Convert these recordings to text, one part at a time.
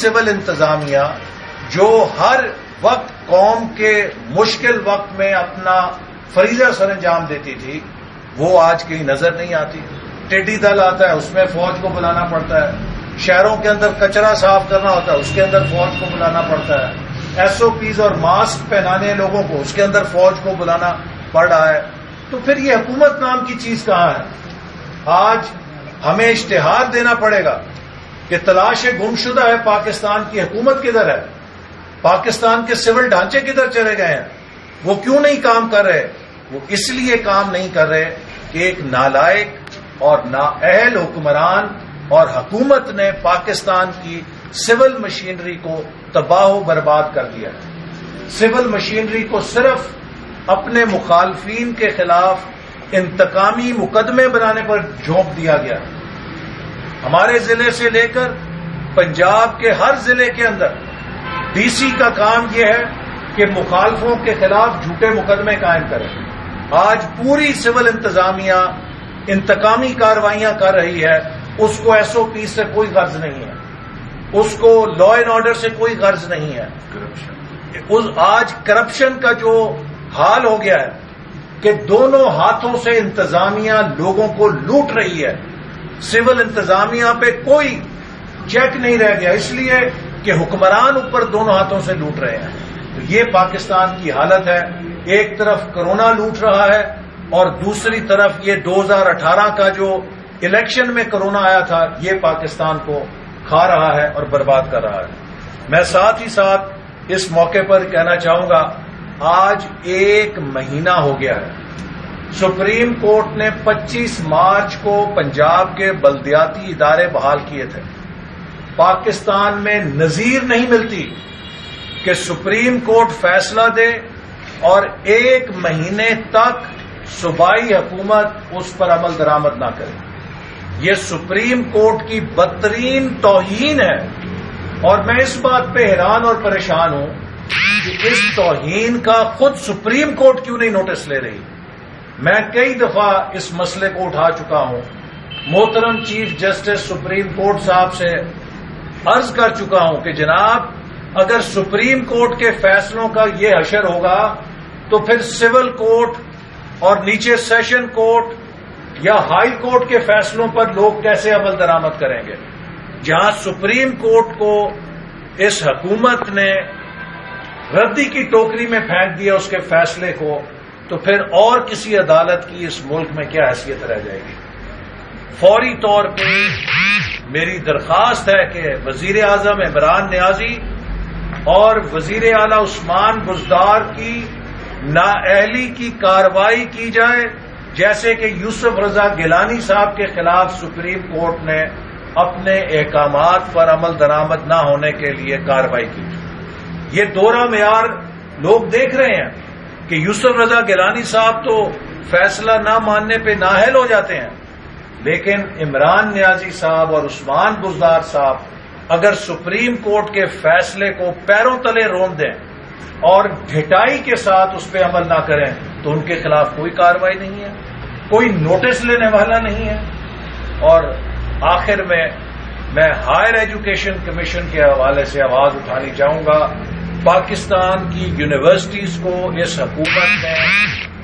Civil انتظامیہ جو ہر وقت قوم کے مشکل وقت میں اپنا فریضہ سر انجام دیتی تھی، وہ آج کہیں نظر نہیں آتی۔ ٹڈی دل آتا ہے، اس میں فوج کو بلانا پڑتا ہے۔ شہروں کے اندر کچرا صاف کرنا ہوتا ہے، اس کے اندر فوج کو بلانا پڑتا ہے۔ ایس او پیز اور ماسک پہنانے لوگوں کو، اس کے اندر فوج کو بلانا پڑ رہا ہے۔ تو پھر یہ حکومت نام کی چیز کہاں ہے؟ آج ہمیں اشتہار دینا پڑے گا کہ تلاش گمشدہ ہے پاکستان کی حکومت کدھر ہے، پاکستان کے سول ڈھانچے کدھر چلے گئے ہیں، وہ کیوں نہیں کام کر رہے؟ وہ اس لیے کام نہیں کر رہے کہ ایک نالائق اور نااہل حکمران اور حکومت نے پاکستان کی سول مشینری کو تباہ و برباد کر دیا ہے۔ سول مشینری کو صرف اپنے مخالفین کے خلاف انتقامی مقدمے بنانے پر جھونک دیا گیا۔ ہمارے ضلع سے لے کر پنجاب کے ہر ضلع کے اندر ڈی سی کا کام یہ ہے کہ مخالفوں کے خلاف جھوٹے مقدمے قائم کریں۔ آج پوری سول انتظامیہ انتقامی کارروائیاں کر رہی ہے، اس کو ایس او پی سے کوئی غرض نہیں ہے، اس کو لا اینڈ آرڈر سے کوئی غرض نہیں ہے۔ آج کرپشن کا جو حال ہو گیا ہے کہ دونوں ہاتھوں سے انتظامیہ لوگوں کو لوٹ رہی ہے، سول انتظامیہ پہ کوئی چیک نہیں رہ گیا، اس لیے کہ حکمران اوپر دونوں ہاتھوں سے لوٹ رہے ہیں۔ تو یہ پاکستان کی حالت ہے، ایک طرف کرونا لوٹ رہا ہے اور دوسری طرف یہ 2018 کا جو الیکشن میں کرونا آیا تھا، یہ پاکستان کو کھا رہا ہے اور برباد کر رہا ہے۔ میں ساتھ ہی ساتھ اس موقع پر کہنا چاہوں گا، آج 1 مہینہ ہو گیا ہے، سپریم کورٹ نے 25 مارچ کو پنجاب کے بلدیاتی ادارے بحال کیے تھے۔ پاکستان میں نظیر نہیں ملتی کہ سپریم کورٹ فیصلہ دے اور 1 مہینے تک صوبائی حکومت اس پر عمل درآمد نہ کرے۔ یہ سپریم کورٹ کی بدترین توہین ہے، اور میں اس بات پہ حیران اور پریشان ہوں کہ اس توہین کا خود سپریم کورٹ کیوں نہیں نوٹس لے رہی۔ میں کئی دفعہ اس مسئلے کو اٹھا چکا ہوں، محترم چیف جسٹس سپریم کورٹ صاحب سے عرض کر چکا ہوں کہ جناب، اگر سپریم کورٹ کے فیصلوں کا یہ حشر ہوگا تو پھر سول کورٹ اور نیچے سیشن کورٹ یا ہائی کورٹ کے فیصلوں پر لوگ کیسے عمل درآمد کریں گے؟ جہاں سپریم کورٹ کو اس حکومت نے ردی کی ٹوکری میں پھینک دیا اس کے فیصلے کو، تو پھر اور کسی عدالت کی اس ملک میں کیا حیثیت رہ جائے گی؟ فوری طور پہ میری درخواست ہے کہ وزیر اعظم عمران نیازی اور وزیر اعلی عثمان بزدار کی نااہلی کی کارروائی کی جائے، جیسے کہ یوسف رضا گیلانی صاحب کے خلاف سپریم کورٹ نے اپنے احکامات پر عمل درآمد نہ ہونے کے لیے کارروائی کی۔ یہ دوہرا معیار لوگ دیکھ رہے ہیں کہ یوسف رضا گیلانی صاحب تو فیصلہ نہ ماننے پہ نااہل ہو جاتے ہیں، لیکن عمران نیازی صاحب اور عثمان بزدار صاحب اگر سپریم کورٹ کے فیصلے کو پیروں تلے رون دیں اور ڈھٹائی کے ساتھ اس پہ عمل نہ کریں تو ان کے خلاف کوئی کارروائی نہیں ہے، کوئی نوٹس لینے والا نہیں ہے۔ اور آخر میں ہائر ایجوکیشن کمیشن کے حوالے سے آواز اٹھانی چاہوں گا۔ پاکستان کی یونیورسٹیز کو اس حکومت نے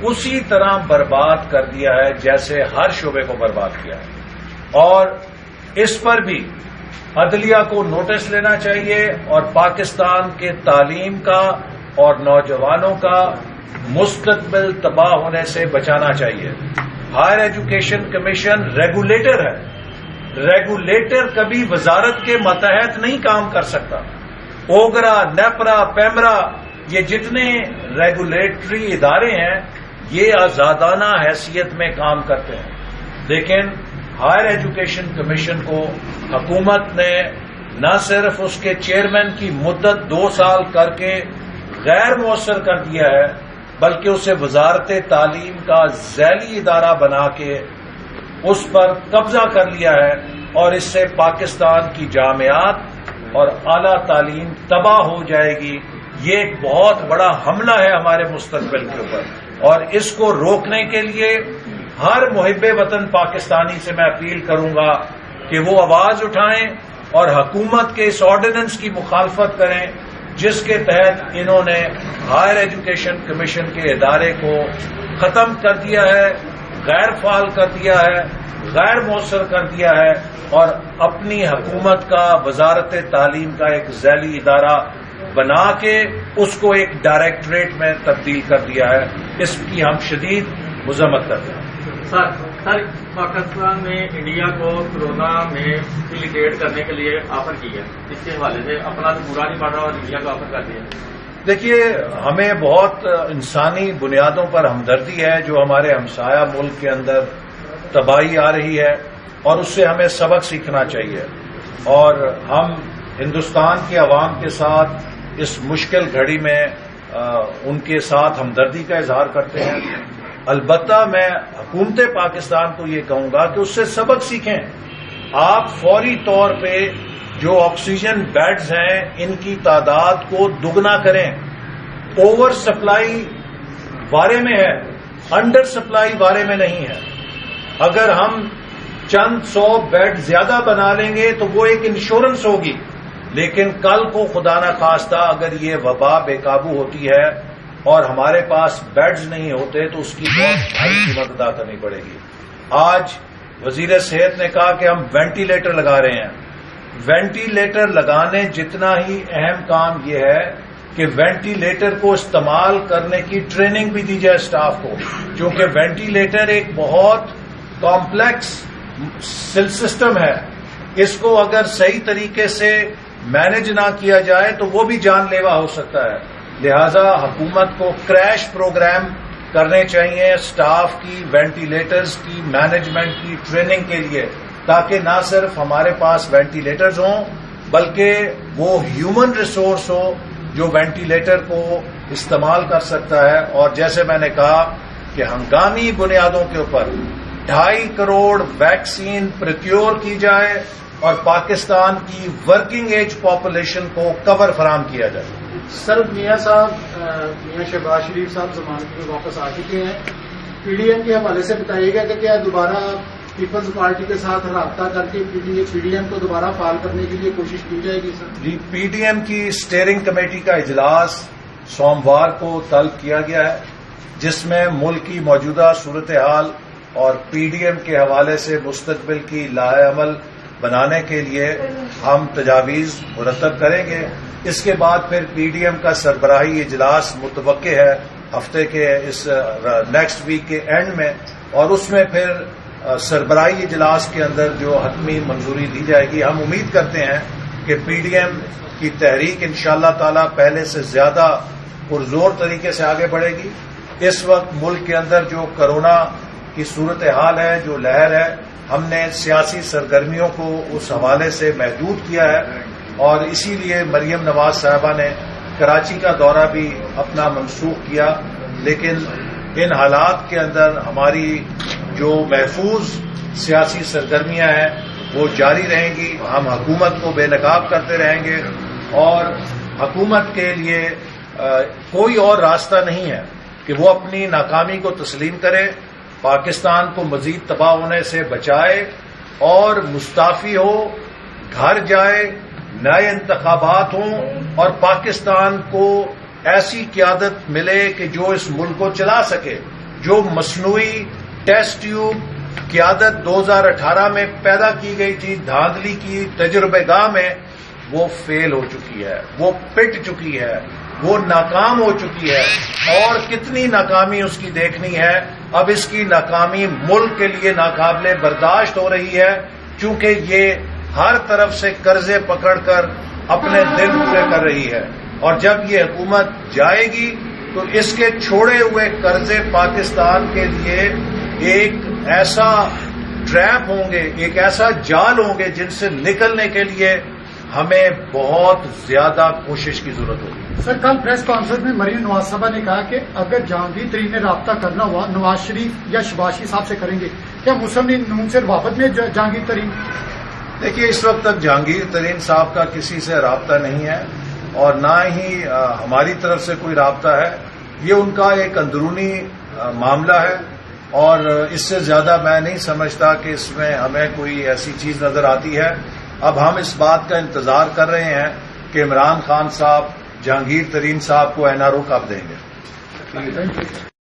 اسی طرح برباد کر دیا ہے جیسے ہر شعبے کو برباد کیا ہے، اور اس پر بھی عدلیہ کو نوٹس لینا چاہیے اور پاکستان کے تعلیم کا اور نوجوانوں کا مستقبل تباہ ہونے سے بچانا چاہیے۔ ہائر ایجوکیشن کمیشن ریگولیٹر ہے، ریگولیٹر کبھی وزارت کے ماتحت نہیں کام کر سکتا۔ اوگرا، نیپرا، پیمرا، یہ جتنے ریگولیٹری ادارے ہیں یہ آزادانہ حیثیت میں کام کرتے ہیں، لیکن ہائر ایجوکیشن کمیشن کو حکومت نے نہ صرف اس کے چیئرمین کی مدت 2 سال کر کے غیر مؤثر کر دیا ہے، بلکہ اسے وزارت تعلیم کا ذیلی ادارہ بنا کے اس پر قبضہ کر لیا ہے، اور اس سے پاکستان کی جامعات اور اعلیٰ تعلیم تباہ ہو جائے گی۔ یہ ایک بہت بڑا حملہ ہے ہمارے مستقبل کے اوپر، اور اس کو روکنے کے لیے ہر محب وطن پاکستانی سے میں اپیل کروں گا کہ وہ آواز اٹھائیں اور حکومت کے اس آرڈیننس کی مخالفت کریں جس کے تحت انہوں نے ہائر ایجوکیشن کمیشن کے ادارے کو ختم کر دیا ہے، غیر فعال کر دیا ہے، غیر مؤثر کر دیا ہے، اور اپنی حکومت کا وزارت تعلیم کا ایک ذیلی ادارہ بنا کے اس کو ایک ڈائریکٹریٹ میں تبدیل کر دیا ہے۔ اس کی ہم شدید مذمت کرتے ہیں۔ سر پاکستان نے انڈیا کو کورونا میں فیسیلیٹیٹ کرنے کے لیے آفر کی ہے، اس کے حوالے سے اپنا تو پورا نہیں پڑ رہا اور انڈیا کو آفر کر دیا۔ دیکھیے، ہمیں بہت انسانی بنیادوں پر ہمدردی ہے جو ہمارے ہمسایہ ملک کے اندر تباہی آ رہی ہے، اور اس سے ہمیں سبق سیکھنا چاہیے، اور ہم ہندوستان کے عوام کے ساتھ اس مشکل گھڑی میں ان کے ساتھ ہمدردی کا اظہار کرتے ہیں۔ البتہ میں حکومت پاکستان کو یہ کہوں گا کہ اس سے سبق سیکھیں۔ آپ فوری طور پہ جو آکسیجن بیڈز ہیں ان کی تعداد کو دگنا کریں۔ اوور سپلائی وارے میں ہے، انڈر سپلائی وارے میں نہیں ہے۔ اگر ہم چند 100 بیڈ زیادہ بنا لیں گے تو وہ ایک انشورنس ہوگی، لیکن کل کو خدا نہ خواستہ اگر یہ وبا بے قابو ہوتی ہے اور ہمارے پاس بیڈز نہیں ہوتے تو اس کی بہت بھاری قیمت ادا کرنی پڑے گی۔ آج وزیر صحت نے کہا کہ ہم وینٹیلیٹر لگا رہے ہیں۔ وینٹیلیٹر لگانے جتنا ہی اہم کام یہ ہے کہ وینٹیلیٹر کو استعمال کرنے کی ٹریننگ بھی دی جائے اسٹاف کو، کیونکہ وینٹیلیٹر ایک بہت کمپلیکس سسٹم ہے۔ اس کو اگر صحیح طریقے سے مینج نہ کیا جائے تو وہ بھی جان لیوا ہو سکتا ہے۔ لہذا حکومت کو کریش پروگرام کرنے چاہیے اسٹاف کی، وینٹیلیٹرز کی، مینجمنٹ کی ٹریننگ کے لیے، تاکہ نہ صرف ہمارے پاس وینٹیلیٹرز ہوں بلکہ وہ ہیومن ریسورس ہو جو وینٹیلیٹر کو استعمال کر سکتا ہے۔ اور جیسے میں نے کہا کہ ہنگامی بنیادوں کے اوپر 2.5 کروڑ ویکسین پروکیور کی جائے اور پاکستان کی ورکنگ ایج پاپولیشن کو کور فراہم کیا جائے۔ سر، میاں شہباز شریف صاحب ضمانت میں واپس آ چکے ہیں۔ پی ڈی ایم کے حوالے سے بتائیے گا کہ کیا دوبارہ پیپلز پارٹی کے ساتھ رابطہ کر کے پی ڈی ایم کو دوبارہ فعال کرنے کے لیے کوشش کی جائے گی؟ سر جی، پی ڈی ایم کی اسٹیئرنگ کمیٹی کا اجلاس سوموار کو طلب کیا گیا ہے، جس میں ملک کی موجودہ صورتحال اور پی ڈی ایم کے حوالے سے مستقبل کی لاہ عمل بنانے کے لیے ہم تجاویز مرتب کریں گے۔ اس کے بعد پھر پی ڈی ایم کا سربراہی اجلاس متوقع ہے ہفتے کے اس نیکسٹ ویک کے اینڈ میں، اور اس میں پھر سربراہی اجلاس کے اندر جو حتمی منظوری دی جائے گی۔ ہم امید کرتے ہیں کہ پی ڈی ایم کی تحریک انشاءاللہ تعالی پہلے سے زیادہ پرزور طریقے سے آگے بڑھے گی۔ اس وقت ملک کے اندر جو کرونا کی صورتحال ہے، جو لہر ہے، ہم نے سیاسی سرگرمیوں کو اس حوالے سے محدود کیا ہے، اور اسی لیے مریم نواز صاحبہ نے کراچی کا دورہ بھی اپنا منسوخ کیا۔ لیکن ان حالات کے اندر ہماری جو محفوظ سیاسی سرگرمیاں ہیں وہ جاری رہیں گی۔ ہم حکومت کو بے نقاب کرتے رہیں گے، اور حکومت کے لیے کوئی اور راستہ نہیں ہے کہ وہ اپنی ناکامی کو تسلیم کرے، پاکستان کو مزید تباہ ہونے سے بچائے اور مستعفی ہو، گھر جائے، نئے انتخابات ہوں اور پاکستان کو ایسی قیادت ملے کہ جو اس ملک کو چلا سکے۔ جو مصنوعی ٹیسٹ ٹیوب قیادت 2018 میں پیدا کی گئی تھی دھاندلی کی تجربہ گاہ میں، وہ فیل ہو چکی ہے، وہ پٹ چکی ہے، وہ ناکام ہو چکی ہے، اور کتنی ناکامی اس کی دیکھنی ہے۔ اب اس کی ناکامی ملک کے لیے ناقابل برداشت ہو رہی ہے، چونکہ یہ ہر طرف سے قرضے پکڑ کر اپنے دن پورے کر رہی ہے، اور جب یہ حکومت جائے گی تو اس کے چھوڑے ہوئے قرضے پاکستان کے لیے ایک ایسا ٹریپ ہوں گے، ایک ایسا جال ہوں گے جن سے نکلنے کے لیے ہمیں بہت زیادہ کوشش کی ضرورت ہوگی۔ سر، کل پریس کانفرنس میں مریم نواز صاحبہ نے کہا کہ اگر جہانگیر ترین نے رابطہ کرنا ہوا نواز شریف یا شہباز شریف صاحب سے کریں گے، کیا مسلم لیگ نون سے وافد میں جہانگیر ترین؟ دیکھیے، اس وقت تک جہانگیر ترین صاحب کا کسی سے رابطہ نہیں ہے، اور نہ ہی ہماری طرف سے کوئی رابطہ ہے۔ یہ ان کا ایک اندرونی معاملہ ہے، اور اس سے زیادہ میں نہیں سمجھتا کہ اس میں ہمیں کوئی ایسی چیز نظر آتی ہے۔ اب ہم اس بات کا انتظار کر رہے ہیں کہ عمران خان صاحب جہانگیر ترین صاحب کو NRO کب دیں گے.